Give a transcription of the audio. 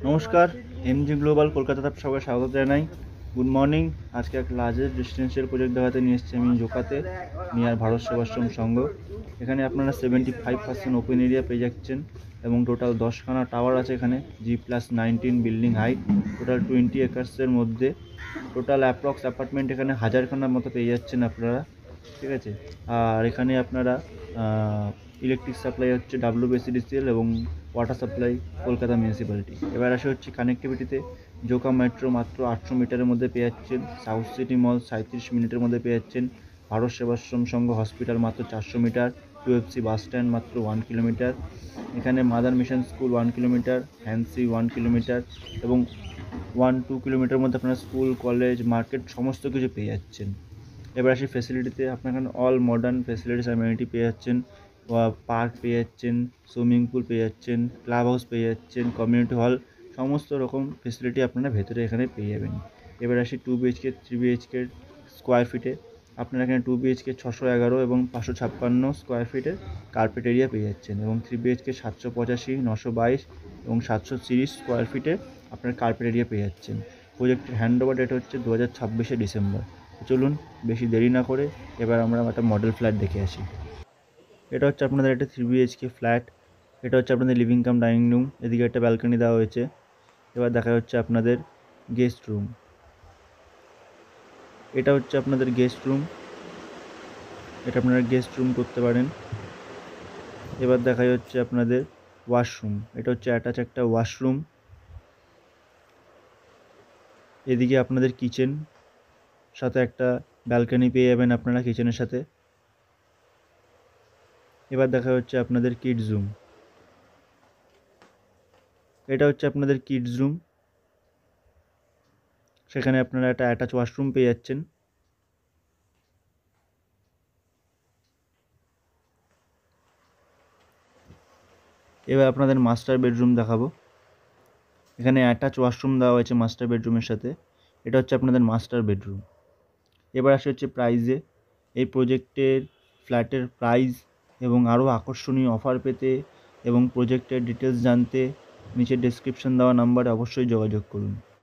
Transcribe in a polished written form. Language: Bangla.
নমস্কার, এমজি গ্লোবাল কলকাতাতে সবাই স্বাগত জানাই। Good morning. আজকে একটা লার্জেস্ট রেসিডেন্সিয়াল প্রজেক্ট দেখাতে নিয়ে এসেছি আমি জোকাতে, নিয়ার ভারত সেবাশ্রম সংঘ। এখানে আপনারা 75% ওপেন এরিয়া পেয়ে যাচ্ছেন এবং টোটাল 10খানা টাওয়ার আছে এখানে, G+19 বিল্ডিং হাইট, টোটাল 20 একর্সের মধ্যে। টোটাল অ্যাপ্রক্স অ্যাপার্টমেন্ট এখানে 1000খানার মতো পেয়ে যাচ্ছেন আপনারা, ঠিক আছে। আর এখানে আপনারা ইলেকট্রিক সাপ্লাই হচ্ছে WBCDCL এবং ওয়াটার সাপ্লাই কলকাতা মিউনিসিপ্যালিটি। এবার আসে হচ্ছে কানেক্টিভিটিতে। জোকা মেট্রো মাত্র 800 মিটারের মধ্যে পেয়ে যাচ্ছেন, সাউথ সিটি মল 37 মিনিটের মধ্যে পেয়ে যাচ্ছেন, ভারত সেবাশ্রম সংঘ হসপিটাল মাত্র 400 মিটার, QFC বাস স্ট্যান্ড মাত্র 1 কিলোমিটার, এখানে mother mission school 1 kilometre, Hansi 1 kilometre এবং 1-2 কিলোমিটার মধ্যে আপনারা স্কুল, কলেজ, মার্কেট সমস্ত কিছু পেয়ে যাচ্ছেন। এবার আসি ফেসিলিটিতে। আপনার এখানে অল মডার্ন ফেসিলিটিস অ্যামিনিটি পেয়ে যাচ্ছেন, পার্ক পেয়ে যাচ্ছেন, সুইমিং পুল পেয়ে যাচ্ছেন, ক্লাব হাউস পেয়ে যাচ্ছেন, কমিউনিটি হল, সমস্ত রকম ফেসিলিটি আপনারা ভেতরে এখানে পেয়ে যাবেন। এবার আসি 2 BHK 3 BHK স্কোয়ার ফিটে। আপনারা এখানে 2 BHK 611 এবং 556 স্কোয়ার ফিটের কার্পেট এরিয়া পেয়ে যাচ্ছেন এবং 3 BHK 785, 922 এবং 730 স্কোয়ার ফিটে আপনার কার্পেট এরিয়া পেয়ে যাচ্ছেন। প্রজেক্টের হ্যান্ড ওভার ডেট হচ্ছে 2026 ডিসেম্বর। চলুন বেশি দেরি না করে এবার আমরা একটা মডেল ফ্ল্যাট দেখে আসি। এটা হচ্ছে আপনাদের একটা 3 BHK ফ্ল্যাট। এটা হচ্ছে আপনাদের লিভিং কাম ডাইনিং রুম, এদিকে একটা ব্যালকনি দেওয়া হয়েছে। এবার দেখা হচ্ছে আপনাদের গেস্ট রুম। এটা হচ্ছে আপনাদের গেস্ট রুম, এটা আপনারা গেস্ট রুম করতে পারেন। এবার দেখা হচ্ছে আপনাদের ওয়াশরুম। এটা হচ্ছে অ্যাটাচ একটা ওয়াশরুম। এদিকে আপনাদের কিচেন, সাথে একটা ব্যালকনি পেয়ে যাবেন আপনারা কিচেনের সাথে। এবার দেখা হচ্ছে আপনাদের কিডস রুম। এটা হচ্ছে আপনাদের কিডস রুম, সেখানে আপনারা একটা অ্যাটাচ ওয়াশরুম পেয়ে যাচ্ছেন। এবার আপনাদের মাস্টার বেডরুম দেখাবো। এখানে অ্যাটাচ ওয়াশরুম দেওয়া হয়েছে মাস্টার বেডরুমের সাথে। এটা হচ্ছে আপনাদের মাস্টার বেডরুম। এবার আসে হচ্ছে প্রাইজে। এই প্রজেক্টের ফ্ল্যাটের প্রাইস এবং আরও আকর্ষণীয় অফার পেতে এবং প্রজেক্টের ডিটেলস জানতে নিচে ডেসক্রিপশন দেওয়া নাম্বারে অবশ্যই যোগাযোগ করুন।